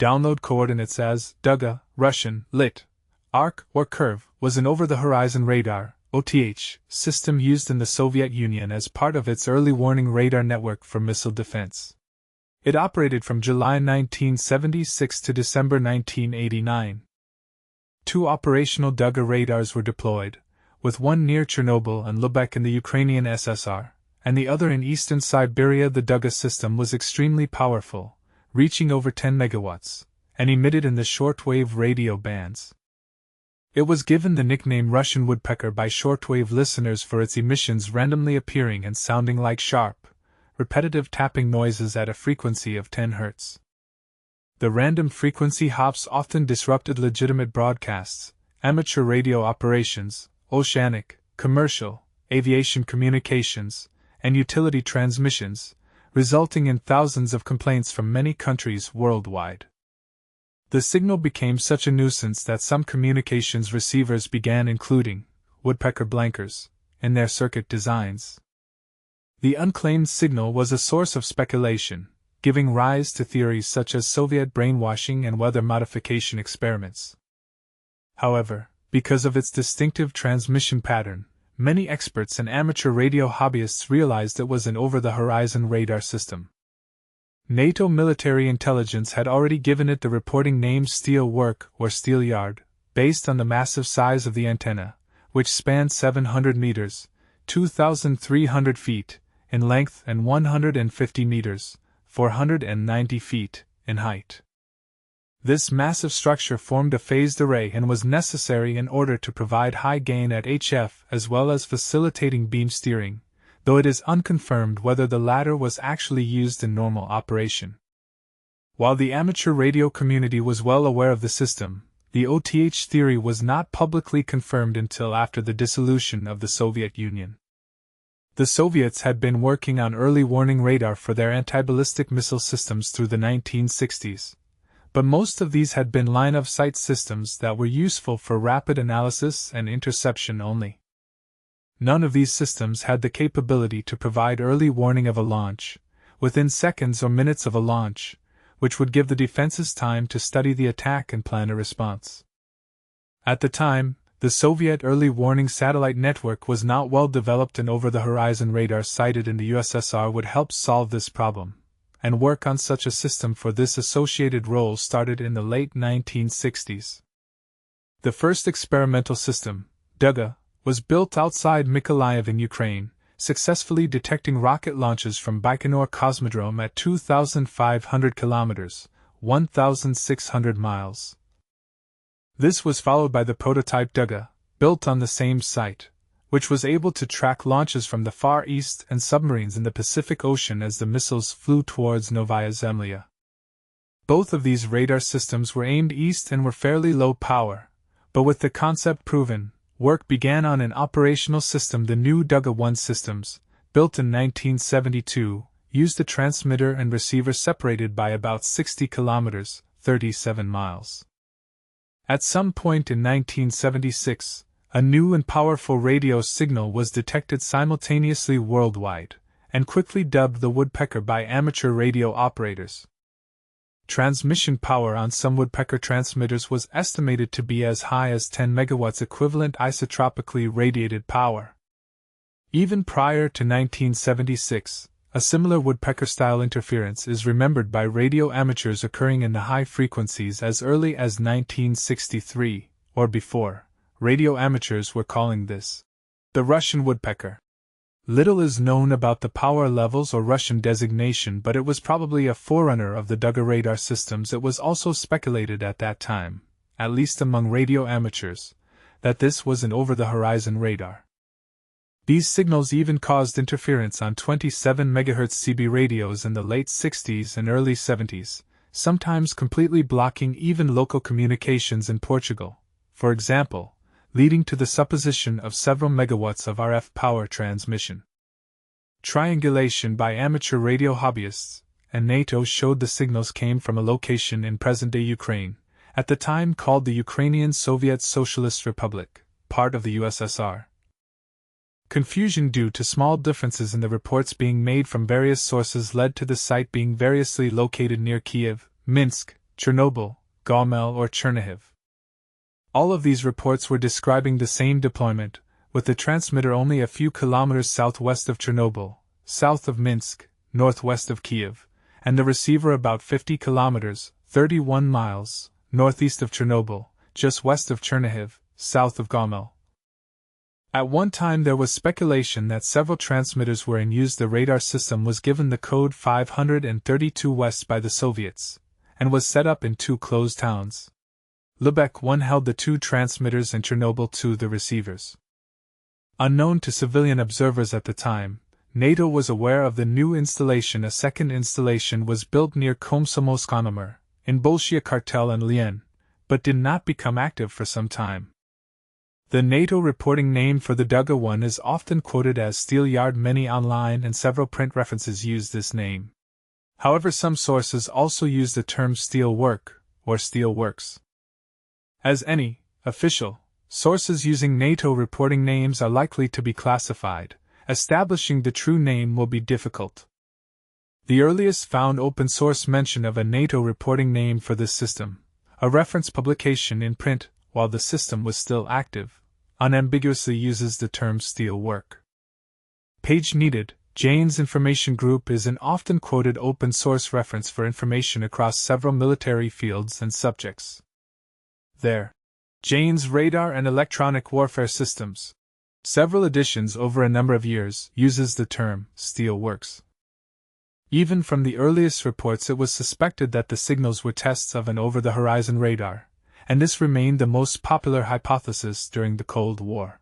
Download coordinates as Duga, Russian, lit. Arc or curve, was an over-the-horizon radar, OTH, system used in the Soviet Union as part of its early warning radar network for missile defense. It operated from July 1976 to December 1989. 2 operational Duga radars were deployed, with one near Chernobyl and Lubek in the Ukrainian SSR, and the other in eastern Siberia. The Duga system was extremely powerful, reaching over 10 megawatts, and emitted in the shortwave radio bands. It was given the nickname Russian woodpecker by shortwave listeners for its emissions randomly appearing and sounding like sharp, repetitive tapping noises at a frequency of 10 Hz. The random frequency hops often disrupted legitimate broadcasts, amateur radio operations, oceanic, commercial, aviation communications, and utility transmissions, resulting in thousands of complaints from many countries worldwide. The signal became such a nuisance that some communications receivers began including woodpecker blankers in their circuit designs. The unclaimed signal was a source of speculation, giving rise to theories such as Soviet brainwashing and weather modification experiments. However, because of its distinctive transmission pattern, many experts and amateur radio hobbyists realized it was an over-the-horizon radar system. NATO military intelligence had already given it the reporting name Steel Work or Steel Yard, based on the massive size of the antenna, which spanned 700 meters, 2,300 feet, in length and 150 meters, 490 feet, in height. This massive structure formed a phased array and was necessary in order to provide high gain at HF as well as facilitating beam steering, though it is unconfirmed whether the latter was actually used in normal operation. While the amateur radio community was well aware of the system, the OTH theory was not publicly confirmed until after the dissolution of the Soviet Union. The Soviets had been working on early warning radar for their anti-ballistic missile systems through the 1960s, but most of these had been line-of-sight systems that were useful for rapid analysis and interception only. None of these systems had the capability to provide early warning of a launch, within seconds or minutes of a launch, which would give the defenses time to study the attack and plan a response. At the time, the Soviet early warning satellite network was not well developed, and over-the-horizon radar sited in the USSR would help solve this problem, and work on such a system for this associated role started in the late 1960s. The first experimental system, Duga, was built outside Mykolaiv in Ukraine, successfully detecting rocket launches from Baikonur Cosmodrome at 2,500 kilometers, 1,600 miles. This was followed by the prototype Duga, built on the same site, which was able to track launches from the Far East and submarines in the Pacific Ocean as the missiles flew towards Novaya Zemlya. Both of these radar systems were aimed east and were fairly low power, but with the concept proven, work began on an operational system. The new Duga 1 systems, built in 1972, used a transmitter and receiver separated by about 60 kilometers, 37 miles. At some point in 1976, a new and powerful radio signal was detected simultaneously worldwide, and quickly dubbed the woodpecker by amateur radio operators. Transmission power on some woodpecker transmitters was estimated to be as high as 10 megawatts, equivalent isotropically radiated power. Even prior to 1976, a similar woodpecker-style interference is remembered by radio amateurs occurring in the high frequencies as early as 1963, or before. Radio amateurs were calling this the Russian woodpecker. Little is known about the power levels or Russian designation, but it was probably a forerunner of the Duga radar systems. It was also speculated at that time, at least among radio amateurs, that this was an over-the-horizon radar. These signals even caused interference on 27 MHz CB radios in the late 60s and early 70s, sometimes completely blocking even local communications in Portugal, for example, leading to the supposition of several megawatts of RF power transmission. Triangulation by amateur radio hobbyists and NATO showed the signals came from a location in present-day Ukraine, at the time called the Ukrainian Soviet Socialist Republic, part of the USSR. Confusion due to small differences in the reports being made from various sources led to the site being variously located near Kiev, Minsk, Chernobyl, Gomel, or Chernihiv. All of these reports were describing the same deployment, with the transmitter only a few kilometers southwest of Chernobyl, south of Minsk, northwest of Kiev, and the receiver about 50 kilometers, 31 miles, northeast of Chernobyl, just west of Chernihiv, south of Gomel. At one time there was speculation that several transmitters were in use. The radar system was given the code 532 West by the Soviets, and was set up in 2 closed towns. Lubek 1 held the 2 transmitters and Chernobyl 2 the receivers. Unknown to civilian observers at the time, NATO was aware of the new installation. A second installation was built near Komsomolsk-on-Amur, in Bolshia Cartel and Lien, but did not become active for some time. The NATO reporting name for the Duga 1 is often quoted as Steel Yard. Many online and several print references use this name. However, some sources also use the term Steel Work or Steel Works. As any official sources using NATO reporting names are likely to be classified, establishing the true name will be difficult. The earliest found open source mention of a NATO reporting name for this system, a reference publication in print, while the system was still active, unambiguously uses the term Steel Work. Page needed. Jane's Information Group is an often quoted open source reference for information across several military fields and subjects. There. Jane's Radar and Electronic Warfare Systems. Several editions over a number of years uses the term Steel Works. Even from the earliest reports it was suspected that the signals were tests of an over-the-horizon radar, and this remained the most popular hypothesis during the Cold War.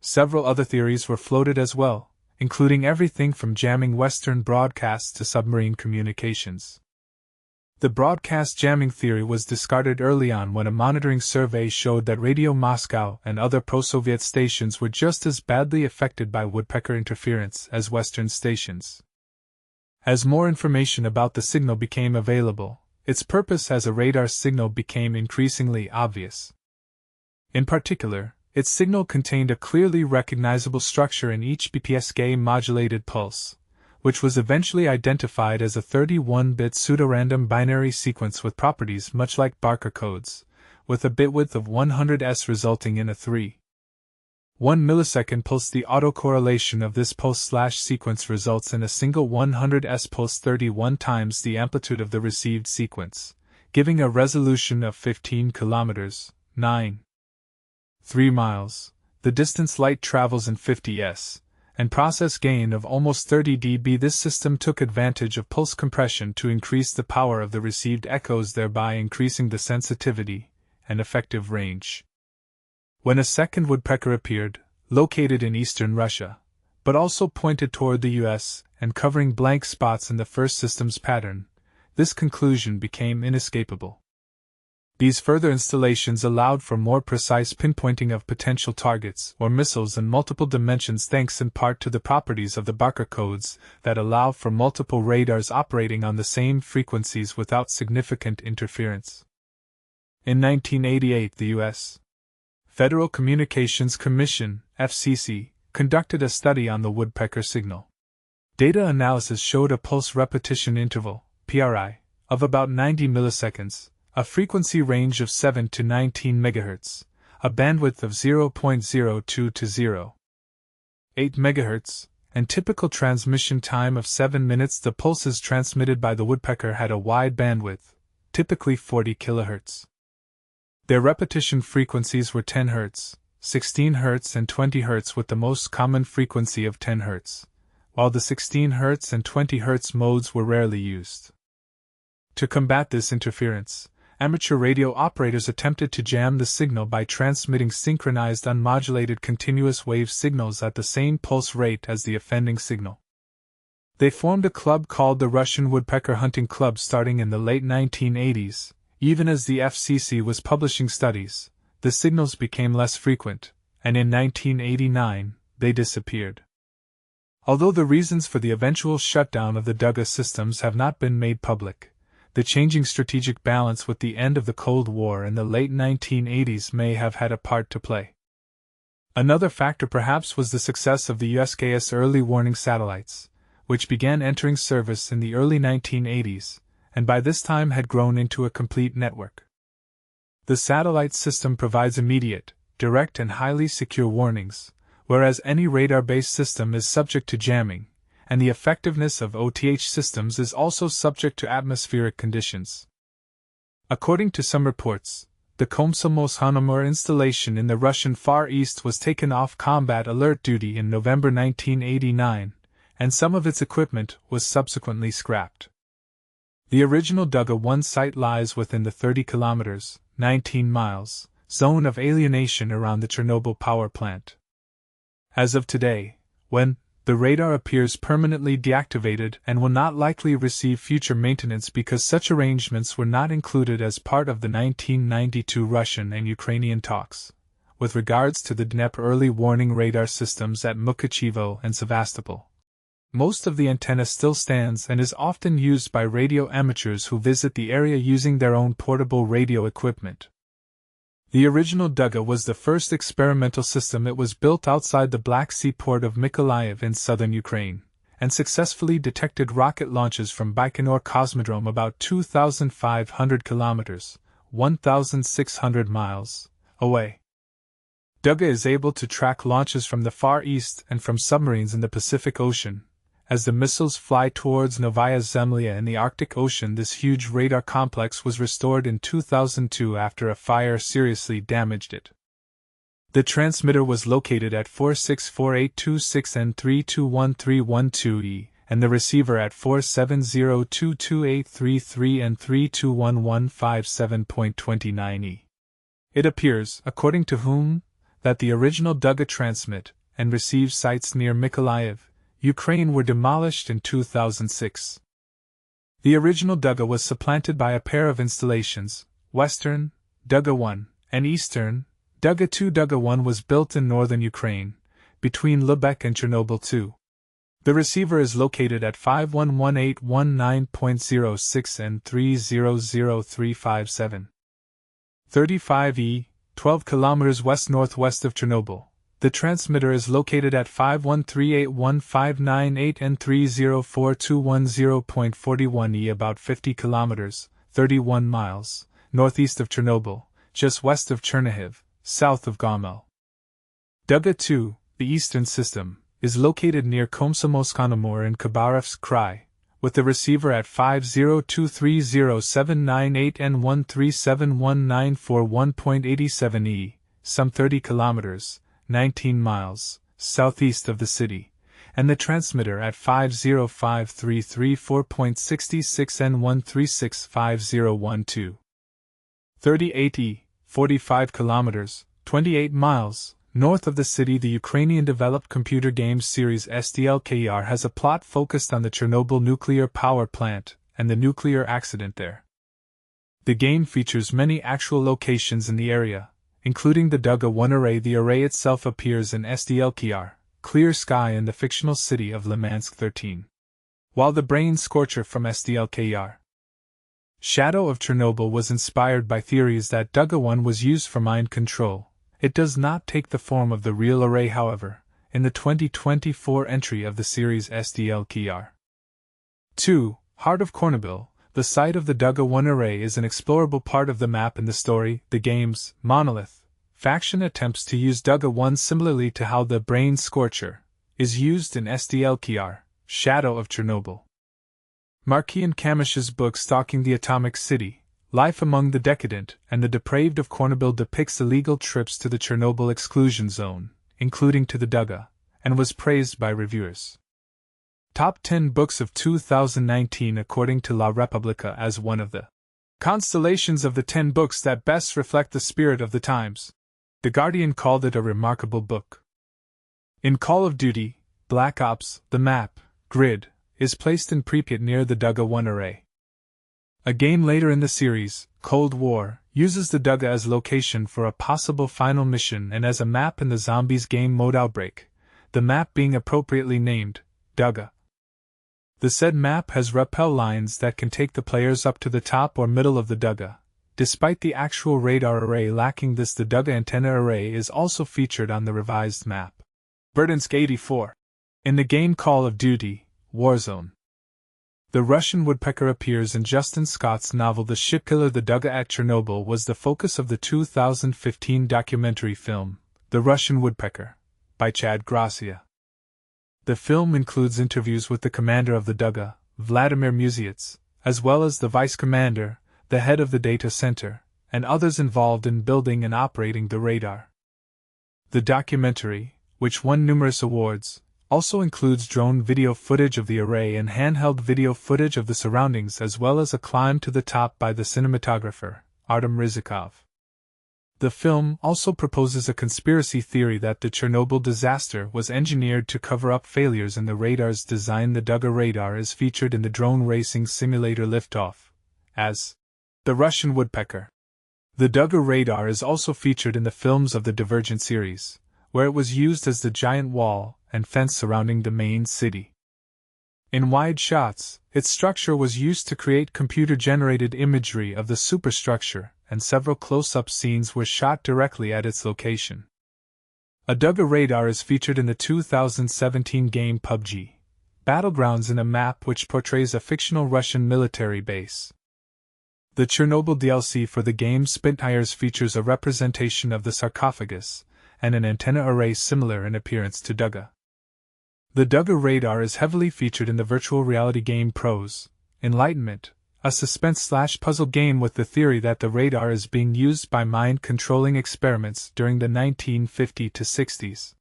Several other theories were floated as well, including everything from jamming Western broadcasts to submarine communications. The broadcast jamming theory was discarded early on when a monitoring survey showed that Radio Moscow and other pro-Soviet stations were just as badly affected by woodpecker interference as Western stations. As more information about the signal became available, its purpose as a radar signal became increasingly obvious. In particular, its signal contained a clearly recognizable structure in each BPSK modulated pulse, which was eventually identified as a 31-bit pseudorandom binary sequence with properties much like Barker codes, with a bit width of 100s resulting in a 3. 1 millisecond pulse. The autocorrelation of this pulse/sequence results in a single 100s pulse 31 times the amplitude of the received sequence, giving a resolution of 15 kilometers, 9.3 miles, the distance light travels in 50s, and process gain of almost 30 dB. This system took advantage of pulse compression to increase the power of the received echoes, thereby increasing the sensitivity and effective range. When a second woodpecker appeared, located in eastern Russia, but also pointed toward the US and covering blank spots in the first system's pattern, this conclusion became inescapable. These further installations allowed for more precise pinpointing of potential targets or missiles in multiple dimensions, thanks in part to the properties of the Barker codes that allow for multiple radars operating on the same frequencies without significant interference. In 1988, the U.S. Federal Communications Commission, FCC, conducted a study on the woodpecker signal. Data analysis showed a pulse repetition interval, PRI, of about 90 milliseconds, a frequency range of 7 to 19 MHz, a bandwidth of 0.02 to 0.8 MHz, and typical transmission time of 7 minutes. The pulses transmitted by the woodpecker had a wide bandwidth, typically 40 kHz. Their repetition frequencies were 10 Hz, 16 Hz, and 20 Hz, with the most common frequency of 10 Hz, while the 16 Hz and 20 Hz modes were rarely used. To combat this interference, amateur radio operators attempted to jam the signal by transmitting synchronized unmodulated continuous wave signals at the same pulse rate as the offending signal. They formed a club called the Russian Woodpecker Hunting Club starting in the late 1980s. Even as the FCC was publishing studies, the signals became less frequent, and in 1989, they disappeared. Although the reasons for the eventual shutdown of the Duga systems have not been made public, the changing strategic balance with the end of the Cold War in the late 1980s may have had a part to play. Another factor perhaps was the success of the USKS early warning satellites, which began entering service in the early 1980s, and by this time had grown into a complete network. The satellite system provides immediate, direct and highly secure warnings, whereas any radar-based system is subject to jamming, and the effectiveness of OTH systems is also subject to atmospheric conditions. According to some reports, the Komsomolsk-on-Amur installation in the Russian Far East was taken off combat alert duty in November 1989, and some of its equipment was subsequently scrapped. The original Duga 1 site lies within the 30 kilometers, 19 miles, zone of alienation around the Chernobyl power plant. As of today, when the radar appears permanently deactivated and will not likely receive future maintenance because such arrangements were not included as part of the 1992 Russian and Ukrainian talks, with regards to the Dnepr early warning radar systems at Mukachevo and Sevastopol. Most of the antenna still stands and is often used by radio amateurs who visit the area using their own portable radio equipment. The original Duga was the first experimental system. It was built outside the Black Sea port of Mykolaiv in southern Ukraine, and successfully detected rocket launches from Baikonur Cosmodrome about 2,500 kilometers, 1,600 miles, away. Duga is able to track launches from the Far East and from submarines in the Pacific Ocean. As the missiles fly towards Novaya Zemlya in the Arctic Ocean, this huge radar complex was restored in 2002 after a fire seriously damaged it. The transmitter was located at 464826 and 3213112E, and the receiver at 470228333 and 3211157.29E. It appears, according to whom, that the original Duga transmit and receive sites near Mykolaiv, Ukraine were demolished in 2006. The original Duga was supplanted by a pair of installations, Western, Duga 1, and Eastern, Duga 2. Duga 1 was built in northern Ukraine, between Lubek and Chernobyl 2. The receiver is located at 511819.06 and 3000357. 35E, 12 km west-northwest of Chernobyl. The transmitter is located at 51381598 and 3042110.41E, about 50 km, 31 miles, northeast of Chernobyl, just west of Chernihiv, south of Gomel. Duga 2, the eastern system, is located near Komsomolsk-on-Amur in Khabarovsk Krai, with the receiver at 502307998 and 1371941.87E, some 30 km, 19 miles, southeast of the city, and the transmitter at 5053334.66 and 1365012. 38E, 45 km, 28 miles, north of the city. The Ukrainian-developed computer games series SDLKR has a plot focused on the Chernobyl nuclear power plant and the nuclear accident there. The game features many actual locations in the area, including the Duga 1 array. The array itself appears in SDLKR, Clear Sky, in the fictional city of Limansk 13. While the Brain Scorcher from SDLKR, Shadow of Chernobyl, was inspired by theories that Duga 1 was used for mind control, it does not take the form of the real array. However, in the 2024 entry of the series SDLKR 2, Heart of Chernobyl, the site of the Duga 1 array is an explorable part of the map. In the story, the game's Monolith faction attempts to use Duga 1 similarly to how the Brain Scorcher is used in SDLKR, Shadow of Chernobyl. Marquis and Kamish's book Stalking the Atomic City, Life Among the Decadent and the Depraved of Chernobyl depicts illegal trips to the Chernobyl exclusion zone, including to the Duga, and was praised by reviewers. Top 10 books of 2019 according to La Repubblica as one of the constellations of the 10 books that best reflect the spirit of the times. The Guardian called it a remarkable book. In Call of Duty, Black Ops, the map, grid, is placed in Pripyat near the Duga 1 array. A game later in the series, Cold War, uses the Duga as location for a possible final mission and as a map in the Zombies game mode Outbreak, the map being appropriately named Duga. The said map has rappel lines that can take the players up to the top or middle of the Duga. Despite the actual radar array lacking this, the Duga antenna array is also featured on the revised map. Verdansk 84. In the game Call of Duty, Warzone. The Russian woodpecker appears in Justin Scott's novel The Shipkiller. The Duga at Chernobyl was the focus of the 2015 documentary film, The Russian Woodpecker, by Chad Gracia. The film includes interviews with the commander of the Duga, Vladimir Musiets, as well as the vice commander, the head of the data center, and others involved in building and operating the radar. The documentary, which won numerous awards, also includes drone video footage of the array and handheld video footage of the surroundings, as well as a climb to the top by the cinematographer, Artem Rizikov. The film also proposes a conspiracy theory that the Chernobyl disaster was engineered to cover up failures in the radar's design. The Duga radar is featured in the drone racing simulator Liftoff, as the Russian Woodpecker. The Duga radar is also featured in the films of the Divergent series, where it was used as the giant wall and fence surrounding the main city. In wide shots, its structure was used to create computer-generated imagery of the superstructure, and several close-up scenes were shot directly at its location. A Duga radar is featured in the 2017 game PUBG Battlegrounds in a map which portrays a fictional Russian military base. The Chernobyl DLC for the game Spitfires features a representation of the sarcophagus and an antenna array similar in appearance to Duga. The Duga radar is heavily featured in the virtual reality game Pros Enlightenment, a suspense/puzzle game with the theory that the radar is being used by mind-controlling experiments during the 1950s to 60s.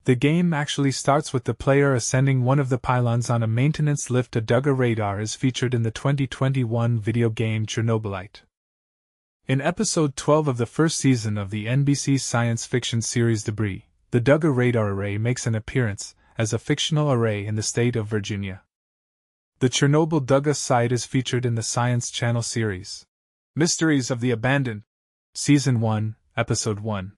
The game actually starts with the player ascending one of the pylons on a maintenance lift. A Duga radar is featured in the 2021 video game Chernobylite. In episode 12 of the first season of the NBC science fiction series Debris, the Duga radar array makes an appearance as a fictional array in the state of Virginia. The Chernobyl Duga site is featured in the Science Channel series Mysteries of the Abandoned, Season 1, Episode 1.